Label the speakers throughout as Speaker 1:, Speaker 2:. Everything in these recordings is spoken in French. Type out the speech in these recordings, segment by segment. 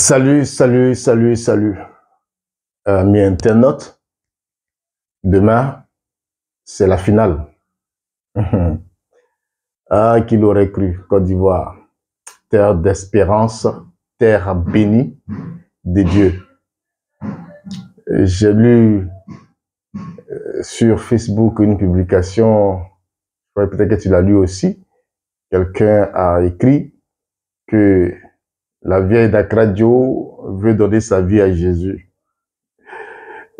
Speaker 1: Salut, salut, salut, salut. Amis internautes, demain, c'est la finale. Ah, qui l'aurait cru, Côte d'Ivoire, terre d'espérance, terre bénie de Dieu. J'ai lu sur Facebook une publication, peut-être que tu l'as lu aussi. Quelqu'un a écrit que la vieille d'Akradio veut donner sa vie à Jésus.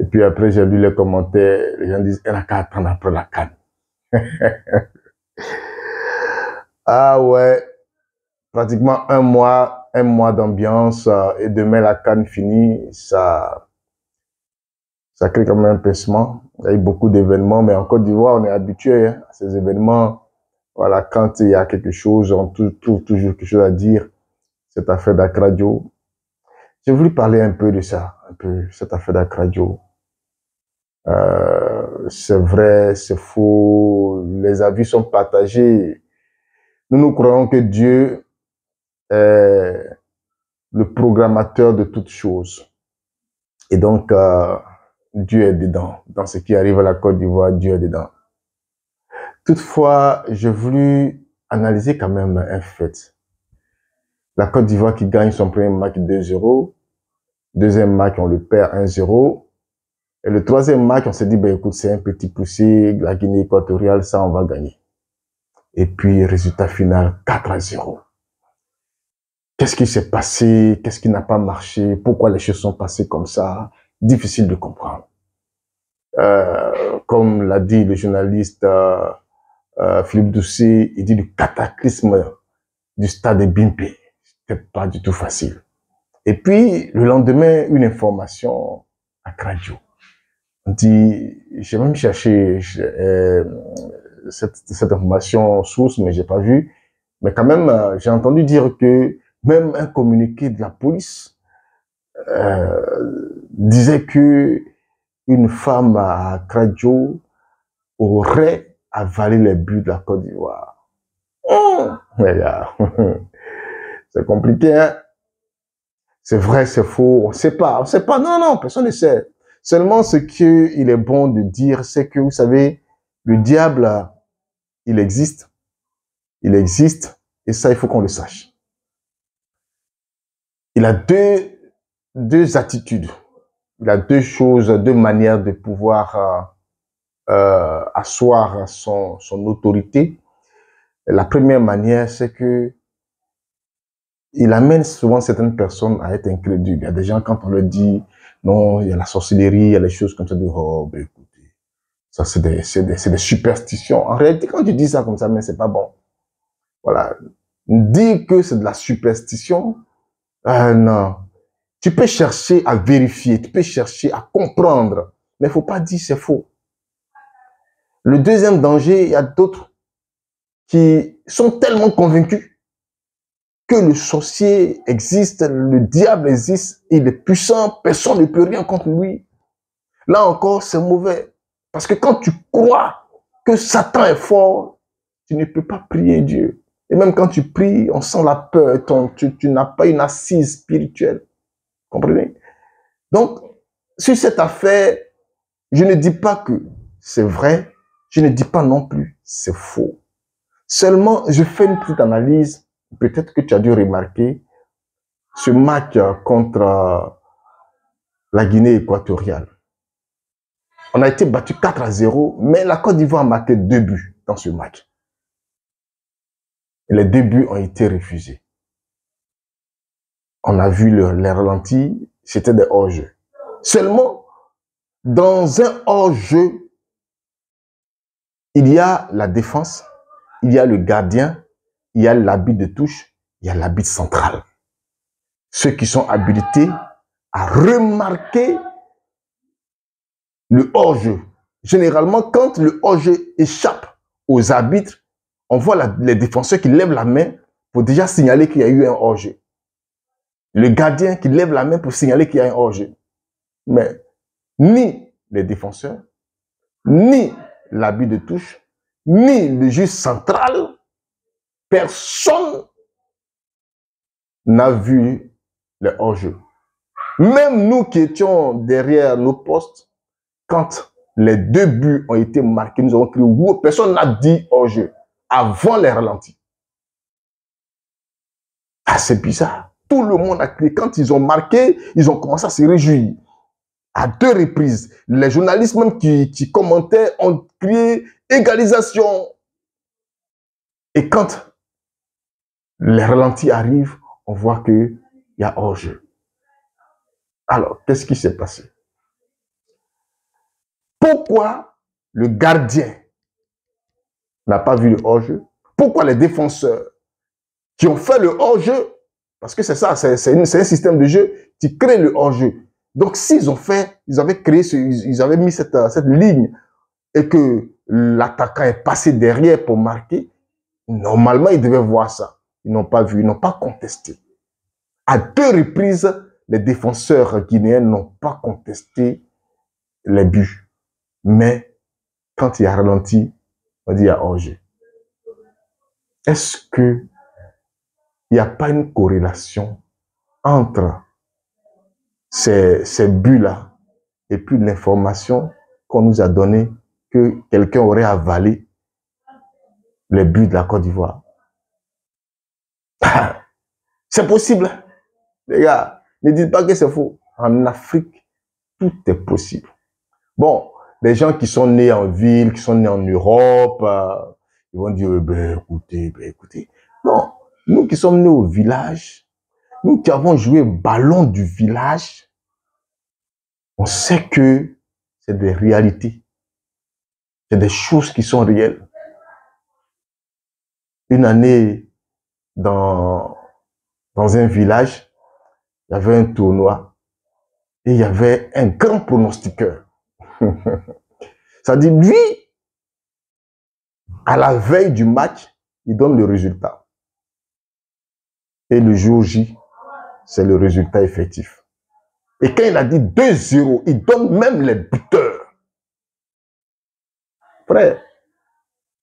Speaker 1: Et puis après, j'ai lu les commentaires, les gens disent, elle n'a qu'à attendre après la CAN. Ah ouais, pratiquement un mois d'ambiance et demain la CAN finit, ça crée quand même un pincement. Il y a eu beaucoup d'événements, mais en Côte d'Ivoire, on est habitué à ces événements. Voilà, quand il y a quelque chose, on trouve toujours quelque chose à dire. Cette affaire d'Akradio. J'ai voulu parler un peu de ça, un peu cette affaire d'Akradio. C'est vrai, c'est faux, les avis sont partagés. Nous croyons que Dieu est le programmateur de toutes choses. Et donc, Dieu est dedans. Dans ce qui arrive à la Côte d'Ivoire, Dieu est dedans. Toutefois, j'ai voulu analyser quand même un fait. La Côte d'Ivoire qui gagne son premier match 2-0. Deuxième match, on le perd 1-0. Et le troisième match, on s'est dit, ben écoute, c'est un petit poussé, la Guinée équatoriale, ça, on va gagner. Et puis, résultat final, 4-0. Qu'est-ce qui s'est passé? Qu'est-ce qui n'a pas marché? Pourquoi les choses sont passées comme ça? Difficile de comprendre. Comme l'a dit le journaliste Philippe Doucet, il dit le cataclysme du stade de Bimpe. C'était pas du tout facile. Et puis, le lendemain, une information à Radio. On dit, j'ai même cherché cette information source, mais j'ai pas vu. Mais quand même, j'ai entendu dire que même un communiqué de la police disait que une femme à Kradjo aurait avalé les buts de la Côte d'Ivoire. C'est compliqué, hein? C'est vrai, c'est faux, on sait pas, non, personne ne sait. Seulement ce qu'il est bon de dire, c'est que, vous savez, le diable, il existe, et ça, il faut qu'on le sache. Il a deux attitudes, il a deux choses, deux manières de pouvoir asseoir son autorité. La première manière, c'est que il amène souvent certaines personnes à être incrédules. Il y a des gens, quand on leur dit, non, il y a la sorcellerie, il y a les choses comme ça, de oh, ben écoutez, ça c'est des superstitions. En réalité, quand tu dis ça comme ça, mais c'est pas bon. Voilà. Dire que c'est de la superstition, non. Tu peux chercher à vérifier, tu peux chercher à comprendre, mais il faut pas dire c'est faux. Le deuxième danger, il y a d'autres qui sont tellement convaincus que le sorcier existe, le diable existe, il est puissant, personne ne peut rien contre lui. Là encore, c'est mauvais. Parce que quand tu crois que Satan est fort, tu ne peux pas prier Dieu. Et même quand tu pries, on sent la peur, tu n'as pas une assise spirituelle. Comprenez? Donc, sur cette affaire, je ne dis pas que c'est vrai, je ne dis pas non plus c'est faux. Seulement, je fais une petite analyse. Peut-être que tu as dû remarquer ce match contre la Guinée équatoriale. On a été battu 4-0, mais la Côte d'Ivoire a marqué 2 buts dans ce match. Et les 2 buts ont été refusés. On a vu les ralentis, c'était des hors-jeux. Seulement, dans un hors-jeu, il y a la défense, il y a le gardien, il y a l'arbitre de touche, il y a l'arbitre central. Ceux qui sont habilités à remarquer le hors-jeu. Généralement, quand le hors-jeu échappe aux arbitres, on voit les défenseurs qui lèvent la main pour déjà signaler qu'il y a eu un hors-jeu. Le gardien qui lève la main pour signaler qu'il y a un hors-jeu. Mais ni les défenseurs, ni l'arbitre de touche, ni le juge central, personne n'a vu les hors-jeux. Même nous qui étions derrière nos postes, quand les 2 buts ont été marqués, nous avons crié, wow, personne n'a dit hors-jeu avant les ralentis. Ah, c'est bizarre. Tout le monde a crié. Quand ils ont marqué, ils ont commencé à se réjouir. À 2 reprises. Les journalistes même qui commentaient ont crié égalisation. Et quand les ralentis arrivent, on voit qu'il y a hors-jeu. Alors, qu'est-ce qui s'est passé? Pourquoi le gardien n'a pas vu le hors-jeu? Pourquoi les défenseurs qui ont fait le hors-jeu, parce que c'est ça, c'est un système de jeu qui crée le hors-jeu. Donc, s'ils ont fait, ils avaient créé, ils avaient mis cette ligne et que l'attaquant est passé derrière pour marquer, normalement, ils devaient voir ça. Ils n'ont pas vu, ils n'ont pas contesté. À 2 reprises, les défenseurs guinéens n'ont pas contesté les buts. Mais quand il y a ralenti, on dit il y a hors-jeu. Est-ce qu'il n'y a pas une corrélation entre ces buts-là et puis l'information qu'on nous a donnée que quelqu'un aurait avalé les buts de la Côte d'Ivoire? C'est possible. Les gars, ne dites pas que c'est faux. En Afrique, tout est possible. Bon, les gens qui sont nés en ville, qui sont nés en Europe, ils vont dire, écoutez. Non, nous qui sommes nés au village, nous qui avons joué ballon du village, on sait que c'est des réalités. C'est des choses qui sont réelles. Une année, dans un village, il y avait un tournoi et il y avait un grand pronostiqueur. Ça dit, lui, à la veille du match, il donne le résultat. Et le jour J, c'est le résultat effectif. Et quand il a dit 2-0, il donne même les buteurs. Frère,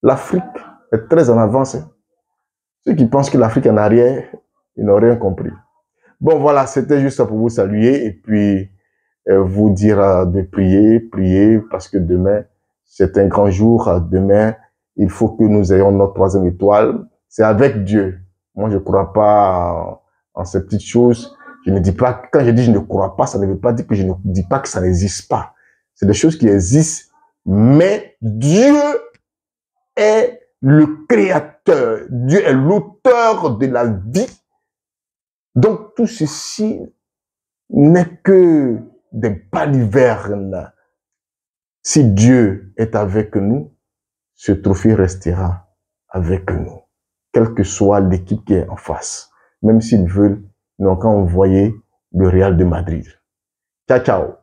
Speaker 1: l'Afrique est très en avance. Ceux qui pensent que l'Afrique est en arrière, ils n'ont rien compris. Bon, voilà, c'était juste pour vous saluer et puis vous dire de prier, parce que demain, c'est un grand jour. Demain, il faut que nous ayons notre 3e étoile. C'est avec Dieu. Moi, je ne crois pas en ces petites choses. Je ne dis pas, quand je dis je ne crois pas, ça ne veut pas dire que je ne dis pas que ça n'existe pas. C'est des choses qui existent, mais Dieu est le créateur. Dieu est l'auteur de la vie. Donc, tout ceci n'est que des balivernes. Si Dieu est avec nous, ce trophée restera avec nous, quelle que soit l'équipe qui est en face. Même s'ils veulent, ils n'ont qu'à envoyer le Real de Madrid. Ciao, ciao.